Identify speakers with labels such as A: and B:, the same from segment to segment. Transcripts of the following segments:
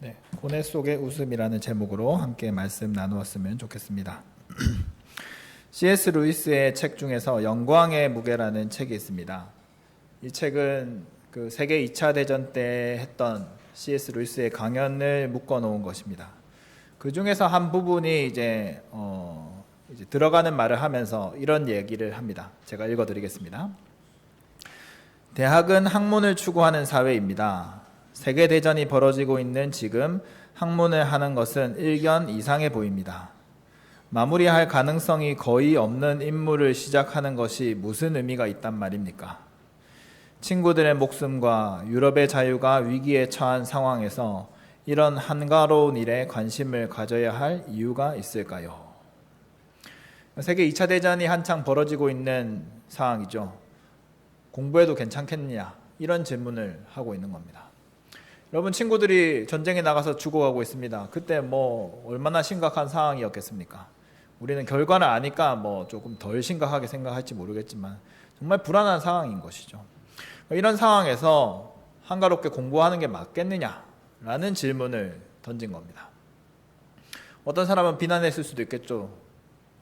A: 네, 고뇌 속의 웃음이라는 제목으로 함께 말씀 나누었으면 좋겠습니다. C.S. 루이스의 책 중에서 영광의 무게라는 책이 있습니다. 이 책은 그 세계 2차 대전 때 했던 C.S. 루이스의 강연을 묶어 놓은 것입니다. 그 중에서 한 부분이 이제 들어가는 말을 하면서 이런 얘기를 합니다. 제가 읽어드리겠습니다. 대학은 학문을 추구하는 사회입니다. 세계대전이 벌어지고 있는 지금 학문을 하는 것은 일견 이상해 보입니다. 마무리할 가능성이 거의 없는 임무를 시작하는 것이 무슨 의미가 있단 말입니까? 친구들의 목숨과 유럽의 자유가 위기에 처한 상황에서 이런 한가로운 일에 관심을 가져야 할 이유가 있을까요? 세계 2차 대전이 한창 벌어지고 있는 상황이죠. 공부해도 괜찮겠느냐? 이런 질문을 하고 있는 겁니다. 여러분, 친구들이 전쟁에 나가서 죽어가고 있습니다. 그때 얼마나 심각한 상황이었겠습니까? 우리는 결과를 아니까 조금 덜 심각하게 생각할지 모르겠지만 정말 불안한 상황인 것이죠. 이런 상황에서 한가롭게 공부하는 게 맞겠느냐라는 질문을 던진 겁니다. 어떤 사람은 비난했을 수도 있겠죠.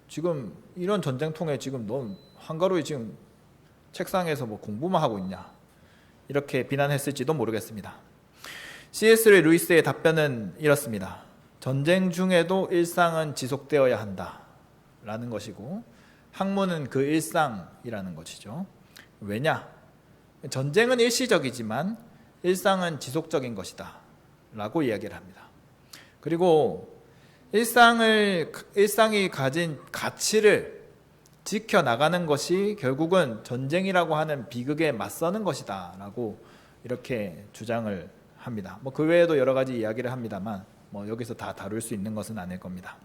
A: 지금 이런 전쟁통에 지금 넌 한가로이 지금 책상에서 공부만 하고 있냐, 이렇게 비난했을지도 모르겠습니다. C.S. 루이스의 답변은 이렇습니다. 전쟁 중에도 일상은 지속되어야 한다 라는 것이고, 학문은 그 일상이라는 것이죠. 왜냐? 전쟁은 일시적이지만 일상은 지속적인 것이다 라고 이야기를 합니다. 그리고 일상이 가진 가치를 지켜나가는 것이 결국은 전쟁이라고 하는 비극에 맞서는 것이다 라고 이렇게 주장을 합니다. 그 외에도 여러 가지 이야기를 합니다만 여기서 다 다룰 수 있는 것은 아닐 겁니다.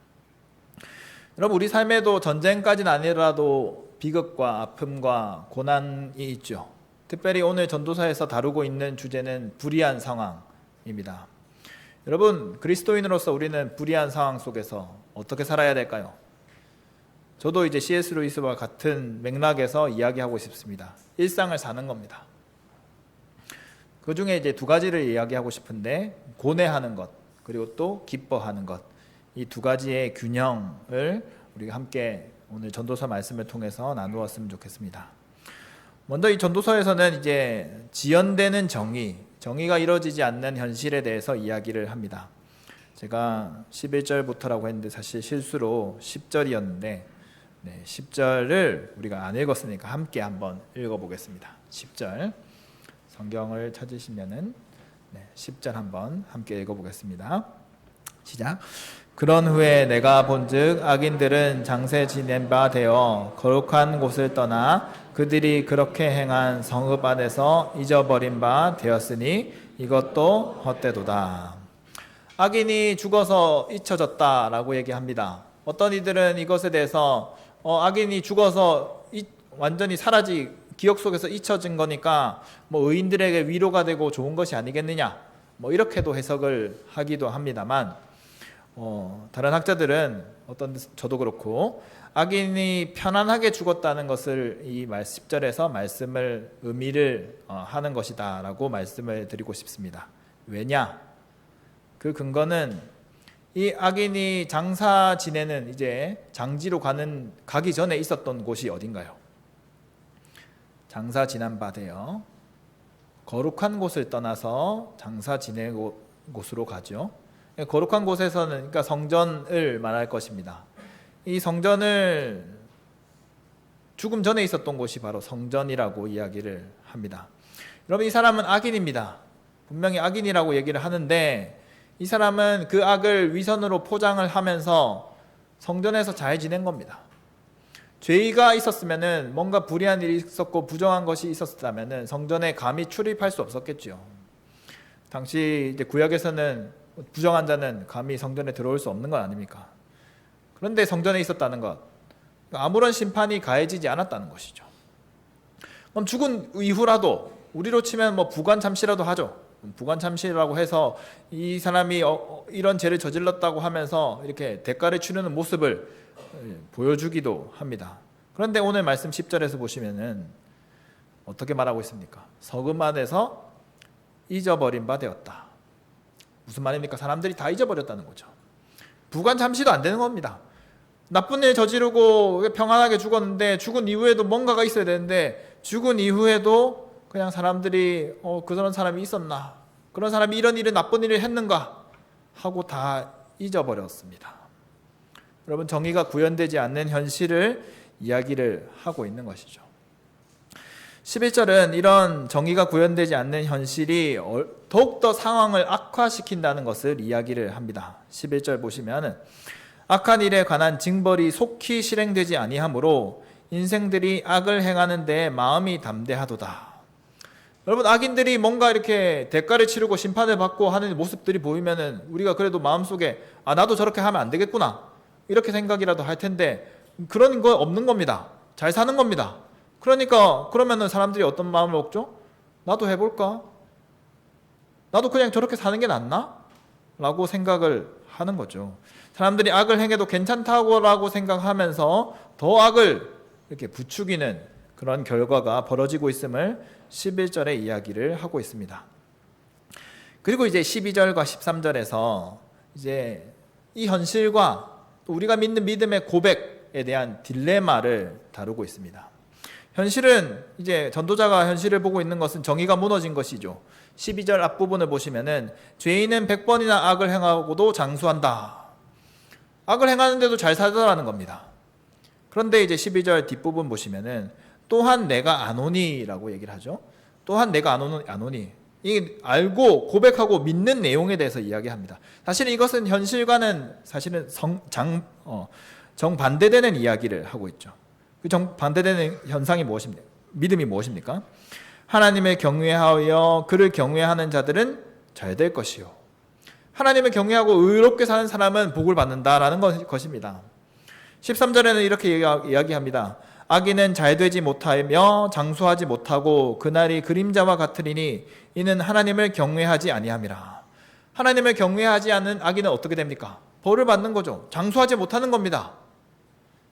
A: 여러분, 우리 삶에도 전쟁까지는 아니라도 비극과 아픔과 고난이 있죠. 특별히 오늘 전도서에서 다루고 있는 주제는 불의한 상황입니다. 여러분, 그리스도인으로서 우리는 불의한 상황 속에서 어떻게 살아야 될까요? 저도 이제 C.S. 루이스와 같은 맥락에서 이야기하고 싶습니다. 일상을 사는 겁니다. 그 중에 이제 두 가지를 이야기하고 싶은데, 고뇌하는 것 그리고 또 기뻐하는 것, 이 두 가지의 균형을 우리가 함께 오늘 전도서 말씀을 통해서 나누었으면 좋겠습니다. 먼저 이 전도서에서는 이제 지연되는 정의가 이루어지지 않는 현실에 대해서 이야기를 합니다. 제가 11절부터라고 했는데 사실 실수로 10절이었는데 10절을 우리가 안 읽었으니까 함께 한번 읽어보겠습니다. 10절 성경을 찾으시면은 10절 한번 함께 읽어보겠습니다. 시작. 그런 후에 내가 본즉 악인들은 장세 지낸 바 되어 거룩한 곳을 떠나 그들이 그렇게 행한 성읍 안에서 잊어버린 바 되었으니 이것도 헛되도다. 악인이 죽어서 잊혀졌다라고 얘기합니다. 어떤 이들은 이것에 대해서 악인이 죽어서 완전히 기억 속에서 잊혀진 거니까 의인들에게 위로가 되고 좋은 것이 아니겠느냐, 이렇게도 해석을 하기도 합니다만, 다른 학자들은 저도 그렇고 악인이 편안하게 죽었다는 것을 이 10절에서 말씀을 의미를 하는 것이다 라고 말씀을 드리고 싶습니다. 왜냐? 그 근거는 이 악인이 장사 지내는 이제 장지로 가기 전에 있었던 곳이 어딘가요? 장사 지난 바 되어 거룩한 곳을 떠나서 장사 지내고 곳으로 가죠. 거룩한 곳에서는 그러니까 성전을 말할 것입니다. 이 성전을 죽음 전에 있었던 곳이 바로 성전이라고 이야기를 합니다. 여러분, 이 사람은 악인입니다. 분명히 악인이라고 얘기를 하는데 이 사람은 그 악을 위선으로 포장을 하면서 성전에서 잘 지낸 겁니다. 죄가 있었으면은, 뭔가 불의한 일이 있었고 부정한 것이 있었다면은 성전에 감히 출입할 수 없었겠죠. 당시 이제 구약에서는 부정한 자는 감히 성전에 들어올 수 없는 것 아닙니까? 그런데 성전에 있었다는 것, 아무런 심판이 가해지지 않았다는 것이죠. 그럼 죽은 이후라도 우리로 치면 부관 참시라도 하죠. 부관 참시라고 해서 이 사람이 이런 죄를 저질렀다고 하면서 이렇게 대가를 치르는 모습을 보여주기도 합니다. 그런데 오늘 말씀 10절에서 보시면은 어떻게 말하고 있습니까? 성읍 안에서 잊어버린 바 되었다. 무슨 말입니까? 사람들이 다 잊어버렸다는 거죠. 부관 잠시도 안 되는 겁니다. 나쁜 일 저지르고 평안하게 죽었는데 죽은 이후에도 뭔가가 있어야 되는데 죽은 이후에도 그냥 사람들이 그런 사람이 있었나? 그런 사람이 이런 일을 나쁜 일을 했는가? 하고 다 잊어버렸습니다. 여러분, 정의가 구현되지 않는 현실을 이야기를 하고 있는 것이죠. 11절은 이런 정의가 구현되지 않는 현실이 더욱더 상황을 악화시킨다는 것을 이야기를 합니다. 11절 보시면 악한 일에 관한 징벌이 속히 실행되지 아니하므로 인생들이 악을 행하는 데 마음이 담대하도다. 여러분, 악인들이 뭔가 이렇게 대가를 치르고 심판을 받고 하는 모습들이 보이면은 우리가 그래도 마음속에 나도 저렇게 하면 안 되겠구나 이렇게 생각이라도 할 텐데 그런 거 없는 겁니다. 잘 사는 겁니다. 그러니까 그러면은 사람들이 어떤 마음을 먹죠? 나도 해볼까? 나도 그냥 저렇게 사는 게 낫나? 라고 생각을 하는 거죠. 사람들이 악을 행해도 괜찮다고 생각하면서 더 악을 이렇게 부추기는 그런 결과가 벌어지고 있음을 11절에 이야기를 하고 있습니다. 그리고 이제 12절과 13절에서 이제 이 현실과 또 우리가 믿는 믿음의 고백에 대한 딜레마를 다루고 있습니다. 현실은 이제 전도자가 현실을 보고 있는 것은 정의가 무너진 것이죠. 12절 앞부분을 보시면은 죄인은 100번이나 악을 행하고도 장수한다. 악을 행하는데도 잘 살더라는 겁니다. 그런데 이제 12절 뒷부분 보시면은 또한 내가 아노니라고 얘기를 하죠. 또한 내가 아노니. 이 알고 고백하고 믿는 내용에 대해서 이야기합니다. 사실은 이것은 현실과는 사실은 정반대되는 이야기를 하고 있죠. 그 정반대되는 현상이 무엇입니까? 믿음이 무엇입니까? 하나님을 경외하여 그를 경외하는 자들은 잘 될 것이요. 하나님을 경외하고 의롭게 사는 사람은 복을 받는다라는 것입니다. 13절에는 이렇게 이야기합니다. 악인은 잘 되지 못하며 장수하지 못하고 그날이 그림자와 같으리니 이는 하나님을 경외하지 아니함이라. 하나님을 경외하지 않는 악인은 어떻게 됩니까? 벌을 받는 거죠. 장수하지 못하는 겁니다.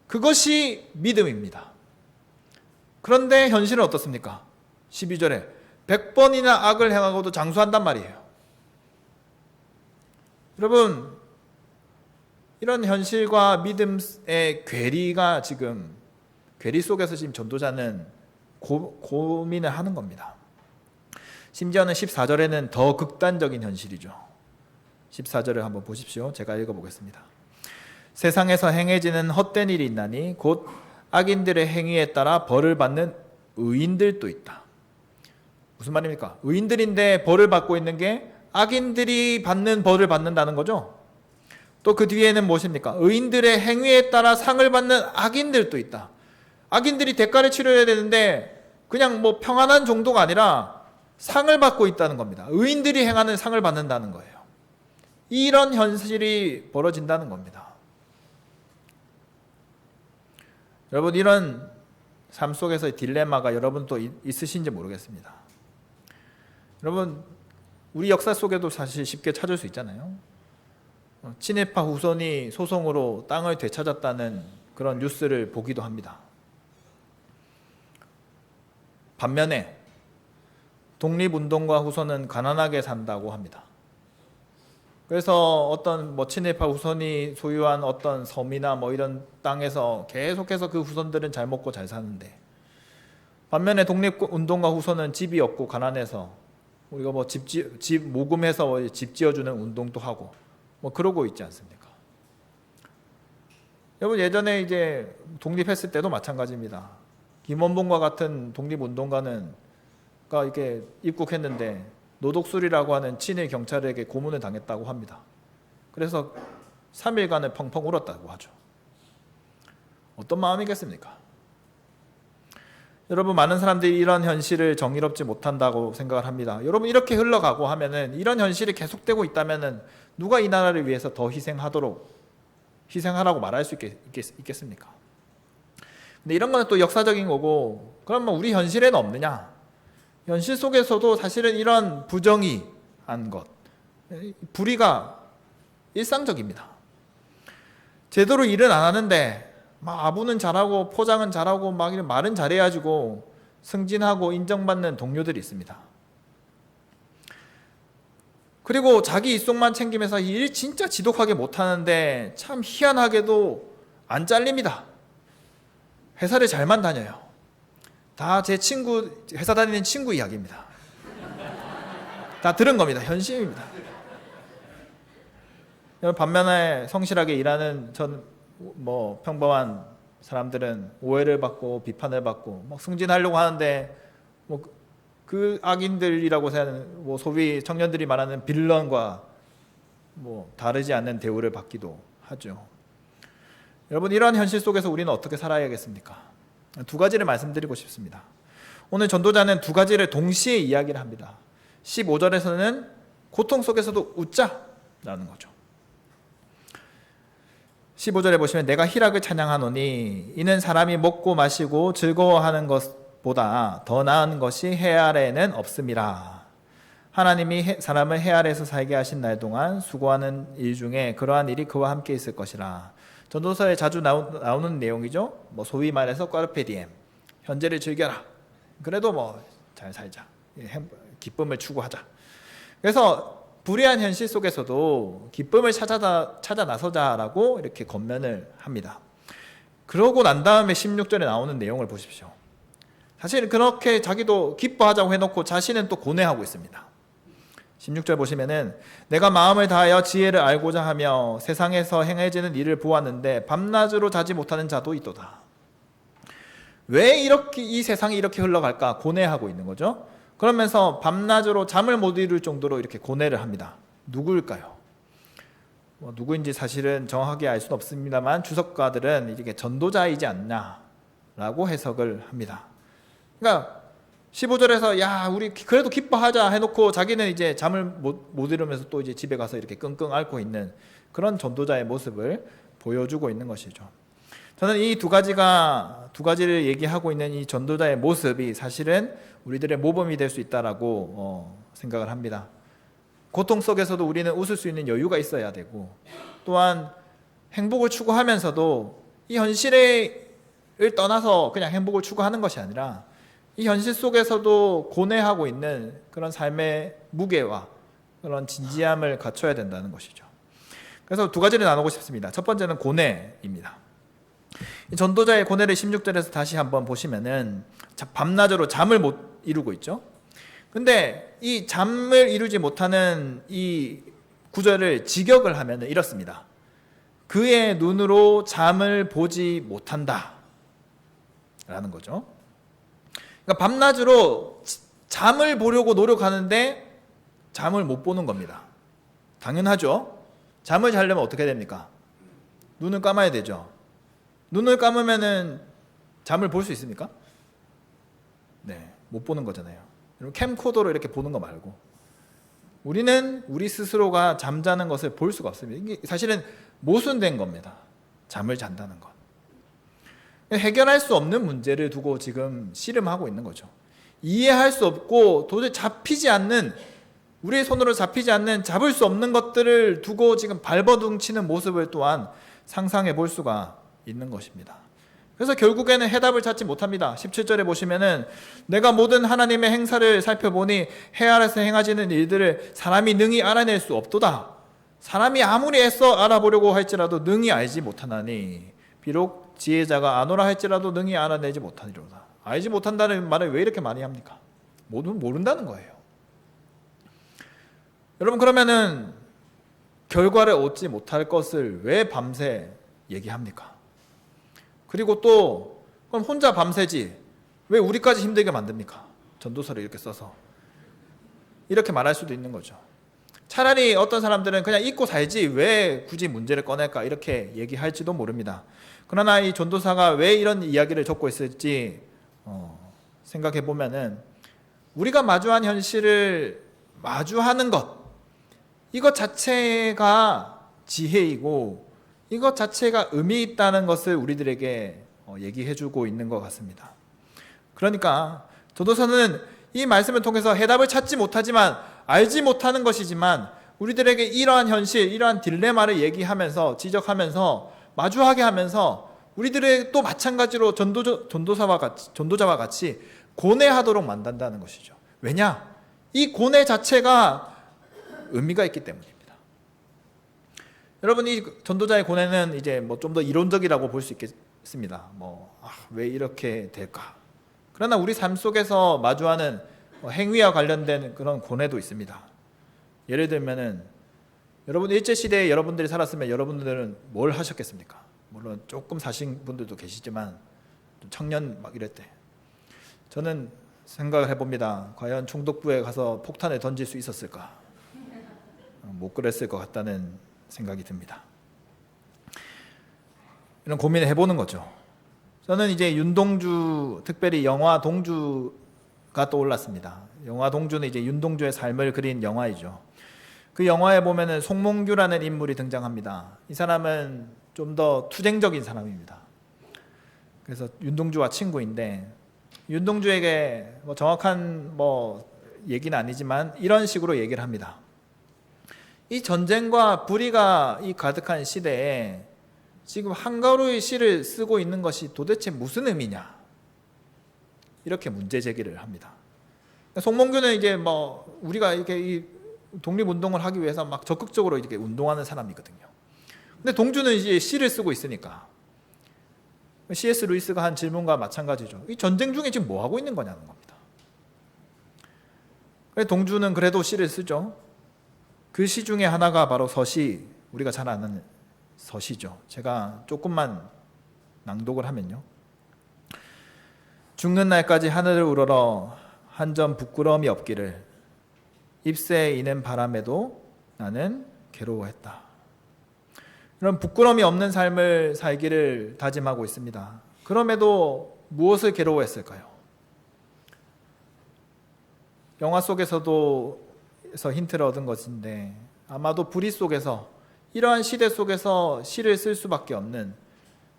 A: 그것이 믿음입니다. 그런데 현실은 어떻습니까? 12절에 100번이나 악을 행하고도 장수한단 말이에요. 여러분, 이런 현실과 믿음의 괴리 속에서 지금 전도자는 고민을 하는 겁니다. 심지어는 14절에는 더 극단적인 현실이죠. 14절을 한번 보십시오. 제가 읽어보겠습니다. 세상에서 행해지는 헛된 일이 있나니 곧 악인들의 행위에 따라 벌을 받는 의인들도 있다. 무슨 말입니까? 의인들인데 벌을 받고 있는 게 악인들이 받는 벌을 받는다는 거죠. 또 그 뒤에는 무엇입니까? 의인들의 행위에 따라 상을 받는 악인들도 있다. 악인들이 대가를 치러야 되는데 그냥 평안한 정도가 아니라 상을 받고 있다는 겁니다. 의인들이 행하는 상을 받는다는 거예요. 이런 현실이 벌어진다는 겁니다. 여러분, 이런 삶 속에서의 딜레마가 여러분도 있으신지 모르겠습니다. 여러분, 우리 역사 속에도 사실 쉽게 찾을 수 있잖아요. 친일파 후손이 소송으로 땅을 되찾았다는 그런 뉴스를 보기도 합니다. 반면에 독립운동가 후손은 가난하게 산다고 합니다. 그래서 어떤 친일파 후손이 소유한 어떤 섬이나 이런 땅에서 계속해서 그 후손들은 잘 먹고 잘 사는데, 반면에 독립운동가 후손은 집이 없고 가난해서 우리가 집 모금해서 집 지어주는 운동도 하고 그러고 있지 않습니까? 여러분, 예전에 이제 독립했을 때도 마찬가지입니다. 김원봉과 같은 독립운동가는 이렇게 입국했는데 노독술이라고 하는 친일 경찰에게 고문을 당했다고 합니다. 그래서 3일간을 펑펑 울었다고 하죠. 어떤 마음이겠습니까? 여러분, 많은 사람들이 이런 현실을 정의롭지 못한다고 생각을 합니다. 여러분, 이렇게 흘러가고 하면은, 이런 현실이 계속되고 있다면은 누가 이 나라를 위해서 더 희생하라고 말할 수 있겠습니까? 근데 이런 거는 또 역사적인 거고, 그러면 우리 현실에는 없느냐? 현실 속에서도 사실은 이런 부정의한 것, 불의가 일상적입니다. 제대로 일은 안 하는데 아부는 잘하고 포장은 잘하고 말은 그리고 자기 입속만 챙기면서 일 진짜 지독하게 못하는데 참 희한하게도 안 잘립니다. 회사를 잘만 다녀요. 다 제 친구, 회사 다니는 친구 이야기입니다. 다 들은 겁니다. 현실입니다. 반면에 성실하게 일하는 평범한 사람들은 오해를 받고 비판을 받고 막 승진하려고 하는데 그 악인들이라고 하는 소위 청년들이 말하는 빌런과 다르지 않는 대우를 받기도 하죠. 여러분, 이러한 현실 속에서 우리는 어떻게 살아야겠습니까? 두 가지를 말씀드리고 싶습니다. 오늘 전도자는 두 가지를 동시에 이야기를 합니다. 15절에서는 고통 속에서도 웃자라는 거죠. 15절에 보시면 내가 희락을 찬양하노니 이는 사람이 먹고 마시고 즐거워하는 것보다 더 나은 것이 해 아래에는 없음이라. 하나님이 사람을 해 아래에서 살게 하신 날 동안 수고하는 일 중에 그러한 일이 그와 함께 있을 것이라. 전도서에 자주 나오는 내용이죠. 소위 말해서 까르페디엠, 현재를 즐겨라. 그래도 잘 살자, 기쁨을 추구하자. 그래서 불의한 현실 속에서도 기쁨을 찾아 나서자라고 이렇게 권면을 합니다. 그러고 난 다음에 16절에 나오는 내용을 보십시오. 사실 그렇게 자기도 기뻐하자고 해놓고 자신은 또 고뇌하고 있습니다. 16절 보시면은 내가 마음을 다하여 지혜를 알고자 하며 세상에서 행해지는 일을 보았는데 밤낮으로 자지 못하는 자도 있도다. 왜 이렇게 이 세상이 이렇게 흘러갈까 고뇌하고 있는 거죠. 그러면서 밤낮으로 잠을 못 이룰 정도로 이렇게 고뇌를 합니다. 누구일까요? 누구인지 사실은 정확하게 알 수는 없습니다만 주석가들은 이게 전도자이지 않냐라고 해석을 합니다. 그러니까 15절에서 야 우리 그래도 기뻐하자 해놓고 자기는 이제 잠을 못 이루면서 또 이제 집에 가서 이렇게 끙끙 앓고 있는 그런 전도자의 모습을 보여주고 있는 것이죠. 저는 이 두 가지를 얘기하고 있는 이 전도자의 모습이 사실은 우리들의 모범이 될 수 있다라고 생각을 합니다. 고통 속에서도 우리는 웃을 수 있는 여유가 있어야 되고, 또한 행복을 추구하면서도 이 현실을 떠나서 그냥 행복을 추구하는 것이 아니라 이 현실 속에서도 고뇌하고 있는 그런 삶의 무게와 그런 진지함을 갖춰야 된다는 것이죠. 그래서 두 가지를 나누고 싶습니다. 첫 번째는 고뇌입니다. 전도자의 고뇌를 16절에서 다시 한번 보시면은 밤낮으로 잠을 못 이루고 있죠. 근데 이 잠을 이루지 못하는 이 구절을 직역을 하면은 이렇습니다. 그의 눈으로 잠을 보지 못한다 라는 거죠. 그러니까 밤낮으로 잠을 보려고 노력하는데 잠을 못 보는 겁니다. 당연하죠. 잠을 자려면 어떻게 됩니까? 눈을 감아야 되죠. 눈을 감으면은 잠을 볼 수 있습니까? 네, 못 보는 거잖아요. 캠코더로 이렇게 보는 거 말고 우리는 우리 스스로가 잠자는 것을 볼 수가 없습니다. 이게 사실은 모순된 겁니다. 잠을 잔다는 것. 해결할 수 없는 문제를 두고 지금 씨름하고 있는 거죠. 이해할 수 없고 도저히 잡히지 않는, 우리의 손으로 잡히지 않는, 잡을 수 없는 것들을 두고 지금 발버둥치는 모습을 또한 상상해 볼 수가 있는 것입니다. 그래서 결국에는 해답을 찾지 못합니다. 17절에 보시면은 내가 모든 하나님의 행사를 살펴보니 해 아래에서 행하시는 일들을 사람이 능히 알아낼 수 없도다. 사람이 아무리 애써 알아보려고 할지라도 능히 알지 못하나니 비록 지혜자가 아노라 할지라도 능히 알아내지 못하리로다. 알지 못한다는 말을 왜 이렇게 많이 합니까? 모른다는 거예요. 여러분, 그러면은 결과를 얻지 못할 것을 왜 밤새 얘기합니까? 그리고 또 그럼 혼자 밤새지 왜 우리까지 힘들게 만듭니까? 전도서를 이렇게 써서 이렇게 말할 수도 있는 거죠. 차라리 어떤 사람들은 그냥 잊고 살지 왜 굳이 문제를 꺼낼까 이렇게 얘기할지도 모릅니다. 그러나 이 전도사가 왜 이런 이야기를 적고 있을지 생각해 보면은 우리가 마주한 현실을 마주하는 것, 이것 자체가 지혜이고 이것 자체가 의미 있다는 것을 우리들에게 얘기해 주고 있는 것 같습니다. 그러니까 전도사는 이 말씀을 통해서 해답을 찾지 못하지만 알지 못하는 것이지만 우리들에게 이러한 현실, 이러한 딜레마를 얘기하면서 지적하면서 마주하게 하면서 우리들의 또 마찬가지로 전도자와 같이 고뇌하도록 만든다는 것이죠. 왜냐? 이 고뇌 자체가 의미가 있기 때문입니다. 여러분, 이 전도자의 고뇌는 이제 뭐 좀 더 이론적이라고 볼 수 있겠습니다. 왜 이렇게 될까? 그러나 우리 삶 속에서 마주하는 행위와 관련된 그런 고뇌도 있습니다. 예를 들면은 여러분 일제 시대에 여러분들이 살았으면 여러분들은 뭘 하셨겠습니까? 물론 조금 사신 분들도 계시지만 청년 막 이럴 때 저는 생각을 해봅니다. 과연 총독부에 가서 폭탄을 던질 수 있었을까? 못 그랬을 것 같다는 생각이 듭니다. 이런 고민을 해보는 거죠. 저는 이제 윤동주, 특별히 영화 동주가 떠올랐습니다. 영화 동주는 이제 윤동주의 삶을 그린 영화이죠. 그 영화에 보면은 송몽규라는 인물이 등장합니다. 이 사람은 좀 더 투쟁적인 사람입니다. 그래서 윤동주와 친구인데 윤동주에게 정확한 얘기는 아니지만 이런 식으로 얘기를 합니다. 이 전쟁과 불의가 이 가득한 시대에 지금 한가로이 시를 쓰고 있는 것이 도대체 무슨 의미냐? 이렇게 문제 제기를 합니다. 송몽규는 이제 우리가 이렇게 이 독립운동을 하기 위해서 막 적극적으로 이렇게 운동하는 사람이거든요. 근데 동주는 이제 시를 쓰고 있으니까 C.S. 루이스가 한 질문과 마찬가지죠. 이 전쟁 중에 지금 뭐 하고 있는 거냐는 겁니다. 동주는 그래도 시를 쓰죠. 그 시 중에 하나가 바로 서시, 우리가 잘 아는 서시죠. 제가 조금만 낭독을 하면요. 죽는 날까지 하늘을 우러러 한 점 부끄러움이 없기를 잎새에 이는 바람에도 나는 괴로워했다. 이런 부끄러움이 없는 삶을 살기를 다짐하고 있습니다. 그럼에도 무엇을 괴로워했을까요? 영화 속에서도 힌트를 얻은 것인데 아마도 불의 속에서 이러한 시대 속에서 시를 쓸 수밖에 없는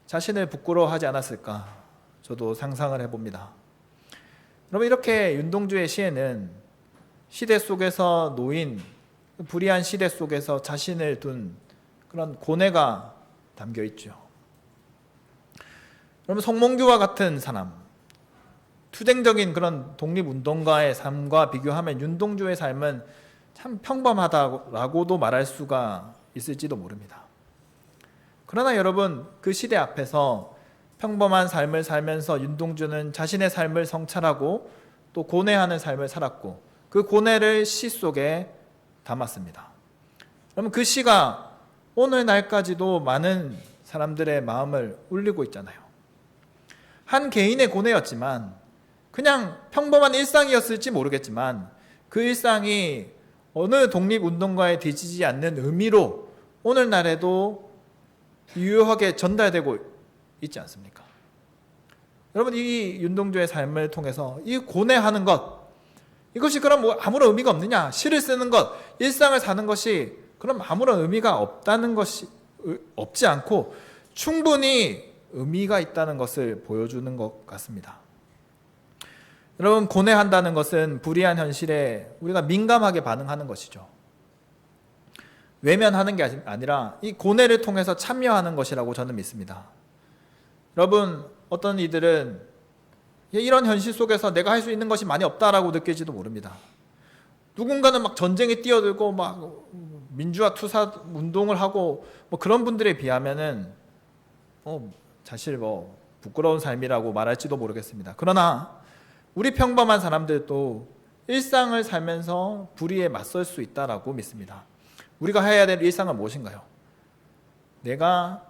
A: 자신을 부끄러워하지 않았을까 저도 상상을 해봅니다. 여러분, 이렇게 윤동주의 시에는 시대 속에서 놓인 불의한 시대 속에서 자신을 둔 그런 고뇌가 담겨 있죠. 여러분, 송몽규와 같은 사람, 투쟁적인 그런 독립운동가의 삶과 비교하면 윤동주의 삶은 참 평범하다라고도 말할 수가 있을지도 모릅니다. 그러나 여러분, 그 시대 앞에서 평범한 삶을 살면서 윤동주는 자신의 삶을 성찰하고 또 고뇌하는 삶을 살았고 그 고뇌를 시 속에 담았습니다. 그러면 그 시가 오늘날까지도 많은 사람들의 마음을 울리고 있잖아요. 한 개인의 고뇌였지만 그냥 평범한 일상이었을지 모르겠지만 그 일상이 어느 독립운동가에 뒤지지 않는 의미로 오늘날에도 유효하게 전달되고 있지 않습니까? 여러분, 이 윤동주의 삶을 통해서 이 고뇌하는 것, 이것이 그럼 아무런 의미가 없느냐? 시를 쓰는 것, 일상을 사는 것이 그럼 아무런 의미가 없다는 것이 없지 않고 충분히 의미가 있다는 것을 보여주는 것 같습니다. 여러분, 고뇌한다는 것은 불의한 현실에 우리가 민감하게 반응하는 것이죠. 외면하는 게 아니라 이 고뇌를 통해서 참여하는 것이라고 저는 믿습니다. 여러분, 어떤 이들은 이런 현실 속에서 내가 할 수 있는 것이 많이 없다라고 느낄지도 모릅니다. 누군가는 막 전쟁에 뛰어들고 막 민주화 투사 운동을 하고 그런 분들에 비하면은 사실 부끄러운 삶이라고 말할지도 모르겠습니다. 그러나 우리 평범한 사람들도 일상을 살면서 불의에 맞설 수 있다라고 믿습니다. 우리가 해야 될 일상은 무엇인가요? 내가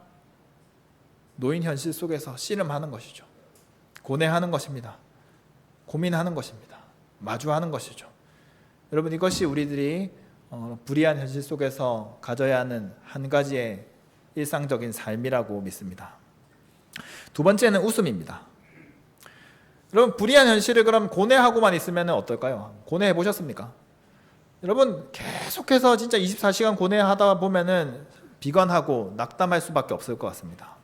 A: 놓인 현실 속에서 씨름하는 것이죠. 고뇌하는 것입니다. 고민하는 것입니다. 마주하는 것이죠. 여러분, 이것이 우리들이 불의한 현실 속에서 가져야 하는 한 가지의 일상적인 삶이라고 믿습니다. 두 번째는 웃음입니다. 여러분, 불의한 현실을 그럼 고뇌하고만 있으면 어떨까요? 고뇌해 보셨습니까? 여러분, 계속해서 진짜 24시간 고뇌하다 보면은 비관하고 낙담할 수밖에 없을 것 같습니다.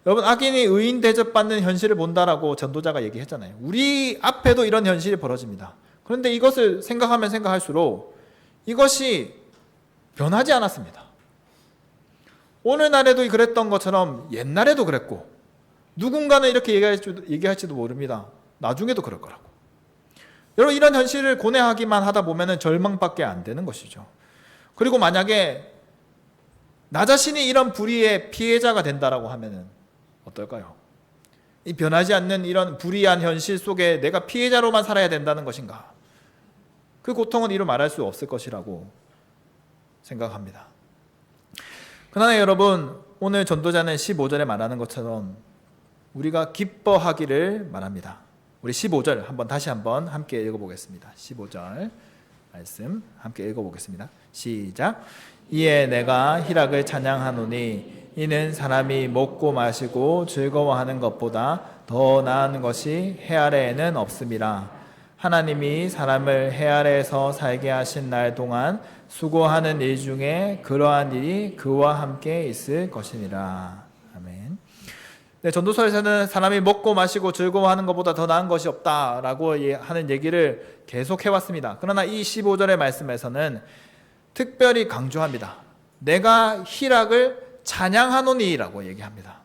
A: 여러분, 악인이 의인 대접받는 현실을 본다라고 전도자가 얘기했잖아요. 우리 앞에도 이런 현실이 벌어집니다. 그런데 이것을 생각하면 생각할수록 이것이 변하지 않았습니다. 오늘날에도 그랬던 것처럼 옛날에도 그랬고 누군가는 이렇게 얘기할지도 모릅니다. 나중에도 그럴 거라고. 여러분, 이런 현실을 고뇌하기만 하다 보면 절망밖에 안 되는 것이죠. 그리고 만약에 나 자신이 이런 불의의 피해자가 된다라고 하면은 어떨까요? 이 변하지 않는 이런 불의한 현실 속에 내가 피해자로만 살아야 된다는 것인가? 그 고통은 이루 말할 수 없을 것이라고 생각합니다. 그러나 여러분, 오늘 전도자는 15절에 말하는 것처럼 우리가 기뻐하기를 말합니다. 우리 15절 다시 한번 함께 읽어보겠습니다. 15절 말씀 함께 읽어보겠습니다. 시작. 이에 내가 희락을 찬양하노니 이는 사람이 먹고 마시고 즐거워하는 것보다 더 나은 것이 해 아래에는 없음이라. 하나님이 사람을 해 아래에서 살게 하신 날 동안 수고하는 일 중에 그러한 일이 그와 함께 있을 것이니라. 아멘. 네, 전도서에서는 사람이 먹고 마시고 즐거워하는 것보다 더 나은 것이 없다라고 하는 얘기를 계속 해왔습니다. 그러나 이 15절의 말씀에서는 특별히 강조합니다. 내가 희락을 찬양하노니라고 얘기합니다.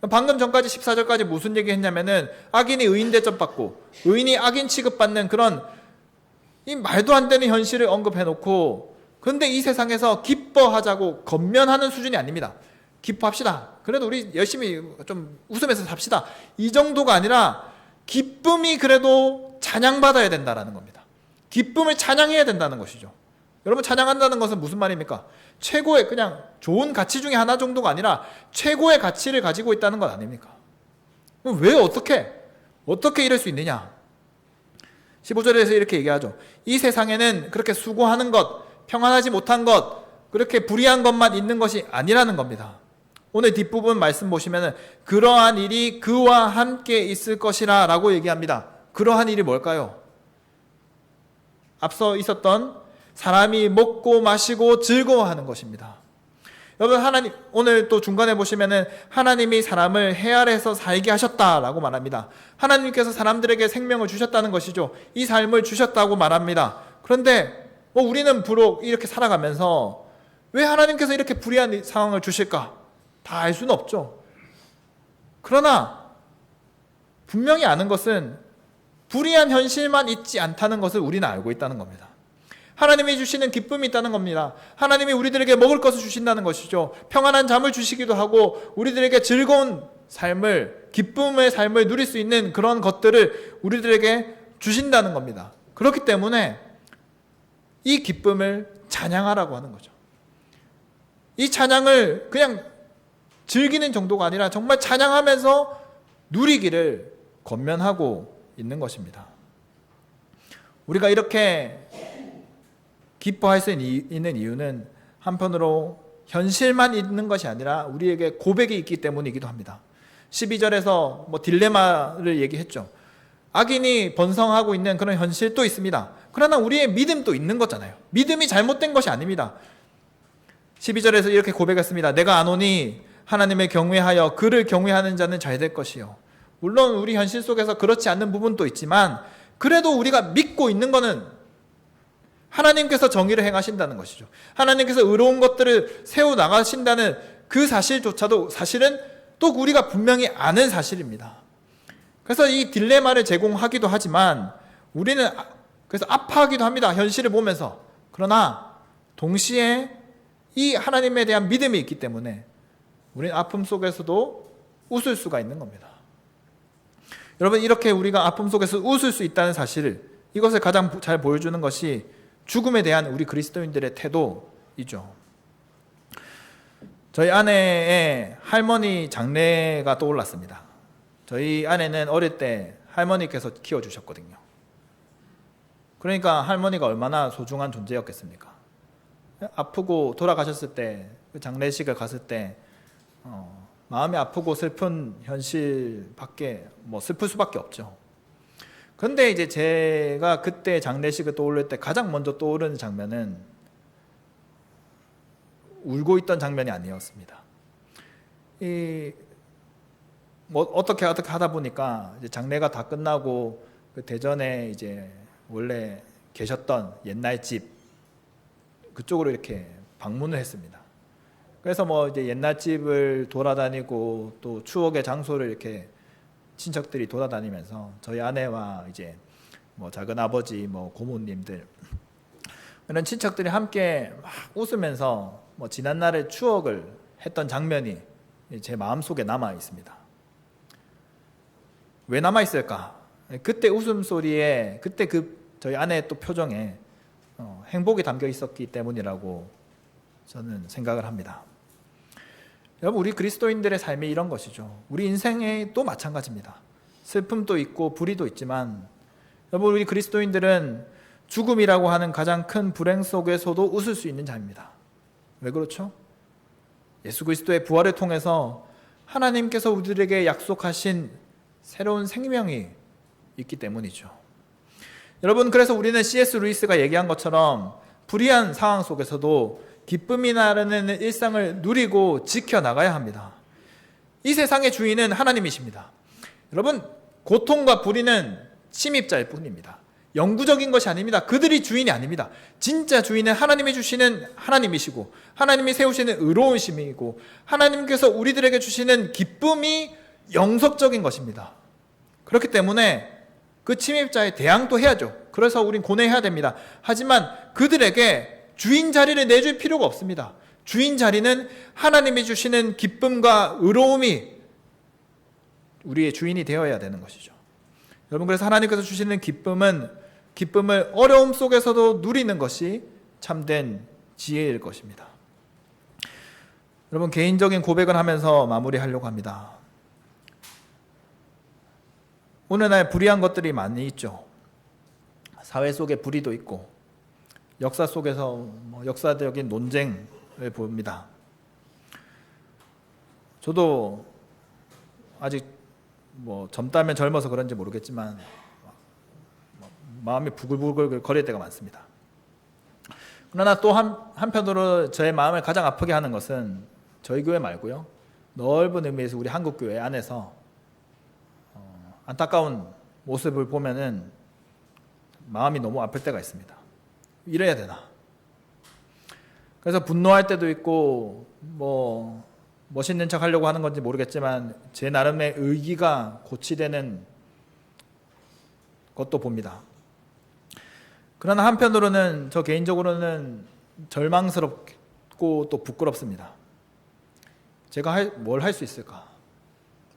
A: 방금 전까지 14절까지 무슨 얘기했냐면은 악인이 의인 대접받고 의인이 악인 취급받는 그런 이 말도 안 되는 현실을 언급해놓고, 그런데 이 세상에서 기뻐하자고 겉면하는 수준이 아닙니다. 기뻐합시다. 그래도 우리 열심히 좀 웃으면서 삽시다. 이 정도가 아니라 기쁨이 그래도 찬양받아야 된다는 겁니다. 기쁨을 찬양해야 된다는 것이죠. 여러분, 찬양한다는 것은 무슨 말입니까? 최고의 그냥 좋은 가치 중에 하나 정도가 아니라 최고의 가치를 가지고 있다는 것 아닙니까? 왜 어떻게 이럴 수 있느냐? 15절에서 이렇게 얘기하죠. 이 세상에는 그렇게 수고하는 것, 평안하지 못한 것, 그렇게 불의한 것만 있는 것이 아니라는 겁니다. 오늘 뒷부분 말씀 보시면은 그러한 일이 그와 함께 있을 것이라 라고 얘기합니다. 그러한 일이 뭘까요? 앞서 있었던 사람이 먹고 마시고 즐거워하는 것입니다. 여러분, 하나님, 오늘 또 중간에 보시면은 하나님이 사람을 해 아래에서 살게 하셨다라고 말합니다. 하나님께서 사람들에게 생명을 주셨다는 것이죠. 이 삶을 주셨다고 말합니다. 그런데 우리는 부록 이렇게 살아가면서 왜 하나님께서 이렇게 불의한 상황을 주실까? 다 알 수는 없죠. 그러나 분명히 아는 것은 불의한 현실만 있지 않다는 것을 우리는 알고 있다는 겁니다. 하나님이 주시는 기쁨이 있다는 겁니다. 하나님이 우리들에게 먹을 것을 주신다는 것이죠. 평안한 잠을 주시기도 하고 우리들에게 즐거운 삶을, 기쁨의 삶을 누릴 수 있는 그런 것들을 우리들에게 주신다는 겁니다. 그렇기 때문에 이 기쁨을 찬양하라고 하는 거죠. 이 찬양을 그냥 즐기는 정도가 아니라 정말 찬양하면서 누리기를 권면하고 있는 것입니다. 우리가 이렇게 기뻐할 수 있는 이유는 한편으로 현실만 있는 것이 아니라 우리에게 고백이 있기 때문이기도 합니다. 12절에서 딜레마를 얘기했죠. 악인이 번성하고 있는 그런 현실도 있습니다. 그러나 우리의 믿음도 있는 거잖아요. 믿음이 잘못된 것이 아닙니다. 12절에서 이렇게 고백했습니다. 내가 아노니 하나님을 경외하여 그를 경외하는 자는 잘 될 것이요. 물론 우리 현실 속에서 그렇지 않는 부분도 있지만 그래도 우리가 믿고 있는 것은 하나님께서 정의를 행하신다는 것이죠. 하나님께서 의로운 것들을 세워나가신다는 그 사실조차도 사실은 또 우리가 분명히 아는 사실입니다. 그래서 이 딜레마를 제공하기도 하지만 우리는 그래서 아파하기도 합니다. 현실을 보면서. 그러나 동시에 이 하나님에 대한 믿음이 있기 때문에 우리는 아픔 속에서도 웃을 수가 있는 겁니다. 여러분, 이렇게 우리가 아픔 속에서 웃을 수 있다는 사실을, 이것을 가장 잘 보여주는 것이 죽음에 대한 우리 그리스도인들의 태도이죠. 저희 아내의 할머니 장례가 떠올랐습니다. 저희 아내는 어릴 때 할머니께서 키워주셨거든요. 그러니까 할머니가 얼마나 소중한 존재였겠습니까? 아프고 돌아가셨을 때, 그 장례식을 갔을 때 마음이 아프고 슬픈 현실밖에 슬플 수밖에 없죠. 그런데 이제 제가 그때 장례식을 떠올릴 때 가장 먼저 떠오르는 장면은 울고 있던 장면이 아니었습니다. 어떻게 하다 보니까 이제 장례가 다 끝나고 그 대전에 이제 원래 계셨던 옛날 집 그쪽으로 이렇게 방문을 했습니다. 그래서 이제 옛날 집을 돌아다니고 또 추억의 장소를 이렇게 친척들이 돌아다니면서 저희 아내와 이제 작은 아버지, 고모님들 이런 친척들이 함께 막 웃으면서 뭐 지난날의 추억을 했던 장면이 제 마음속에 남아 있습니다. 왜 남아 있을까? 그때 웃음소리에, 그때 저희 아내의 또 표정에 행복이 담겨 있었기 때문이라고 저는 생각을 합니다. 여러분, 우리 그리스도인들의 삶이 이런 것이죠. 우리 인생에 또 마찬가지입니다. 슬픔도 있고 불의도 있지만, 여러분, 우리 그리스도인들은 죽음이라고 하는 가장 큰 불행 속에서도 웃을 수 있는 자입니다. 왜 그렇죠? 예수 그리스도의 부활을 통해서 하나님께서 우리들에게 약속하신 새로운 생명이 있기 때문이죠. 여러분, 그래서 우리는 C.S. 루이스가 얘기한 것처럼 불의한 상황 속에서도 기쁨이 나르는 일상을 누리고 지켜나가야 합니다. 이 세상의 주인은 하나님이십니다. 여러분, 고통과 불의는 침입자일 뿐입니다. 영구적인 것이 아닙니다. 그들이 주인이 아닙니다. 진짜 주인은 하나님이 주시는 하나님이시고, 하나님이 세우시는 의로우심이고, 하나님께서 우리들에게 주시는 기쁨이 영속적인 것입니다. 그렇기 때문에 그 침입자에 대항도 해야죠. 그래서 우린 고뇌해야 됩니다. 하지만 그들에게 주인 자리를 내줄 필요가 없습니다. 주인 자리는 하나님이 주시는 기쁨과 의로움이 우리의 주인이 되어야 되는 것이죠. 여러분, 그래서 하나님께서 주시는 기쁨을 어려움 속에서도 누리는 것이 참된 지혜일 것입니다. 여러분, 개인적인 고백을 하면서 마무리하려고 합니다. 오늘날 불의한 것들이 많이 있죠. 사회 속에 불의도 있고, 역사 속에서 역사적인 논쟁을 봅니다. 저도 아직 젊다면 젊어서 그런지 모르겠지만 마음이 부글부글 거릴 때가 많습니다. 그러나 또 한편으로 저의 마음을 가장 아프게 하는 것은 저희 교회 말고요, 넓은 의미에서 우리 한국교회 안에서 안타까운 모습을 보면은 마음이 너무 아플 때가 있습니다. 이래야 되나? 그래서 분노할 때도 있고, 멋있는 척 하려고 하는 건지 모르겠지만 제 나름의 의기가 고취되는 것도 봅니다. 그러나 한편으로는 저 개인적으로는 절망스럽고 또 부끄럽습니다. 제가 뭘 할 수 있을까?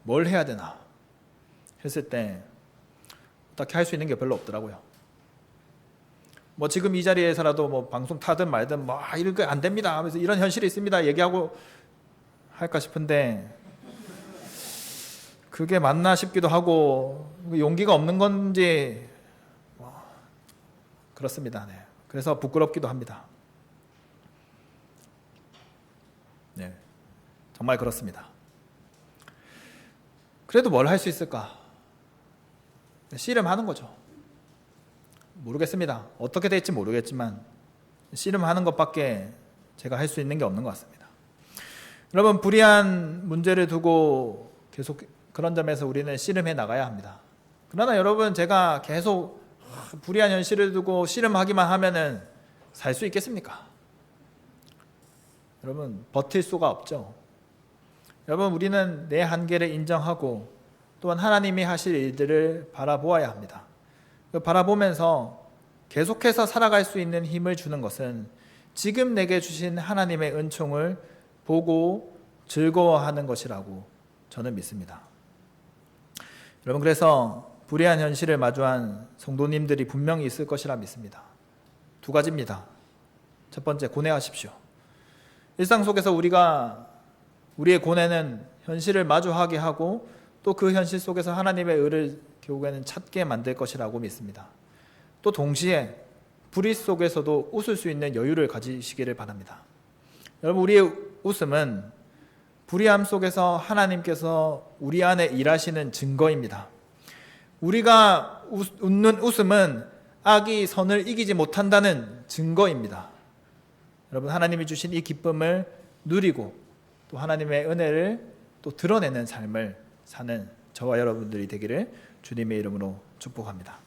A: 뭘 해야 되나? 했을 때 딱히 할 수 있는 게 별로 없더라고요. 지금 이 자리에서라도 방송 타든 말든 이런 거 안 됩니다 하면서 이런 현실이 있습니다 얘기하고 할까 싶은데 그게 맞나 싶기도 하고 용기가 없는 건지 그렇습니다. 네. 그래서 부끄럽기도 합니다. 네, 정말 그렇습니다. 그래도 뭘 할 수 있을까? 씨름하는 거죠. 모르겠습니다. 어떻게 될지 모르겠지만 씨름하는 것밖에 제가 할 수 있는 게 없는 것 같습니다. 여러분, 불의한 문제를 두고 계속 그런 점에서 우리는 씨름해 나가야 합니다. 그러나 여러분, 제가 계속 불의한 현실을 두고 씨름하기만 하면은 살 수 있겠습니까? 여러분, 버틸 수가 없죠. 여러분, 우리는 내 한계를 인정하고 또한 하나님이 하실 일들을 바라보아야 합니다. 바라보면서 계속해서 살아갈 수 있는 힘을 주는 것은 지금 내게 주신 하나님의 은총을 보고 즐거워하는 것이라고 저는 믿습니다. 여러분, 그래서 불의한 현실을 마주한 성도님들이 분명히 있을 것이라 믿습니다. 두 가지입니다. 첫 번째, 고뇌하십시오. 일상 속에서 우리의 고뇌는 현실을 마주하게 하고 또 그 현실 속에서 하나님의 의를 결국에는 찾게 만들 것이라고 믿습니다. 또 동시에 불의 속에서도 웃을 수 있는 여유를 가지시기를 바랍니다. 여러분, 우리의 웃음은 불의함 속에서 하나님께서 우리 안에 일하시는 증거입니다. 우리가 웃는 웃음은 악이 선을 이기지 못한다는 증거입니다. 여러분, 하나님이 주신 이 기쁨을 누리고 또 하나님의 은혜를 또 드러내는 삶을 사는 저와 여러분들이 되기를 주님의 이름으로 축복합니다.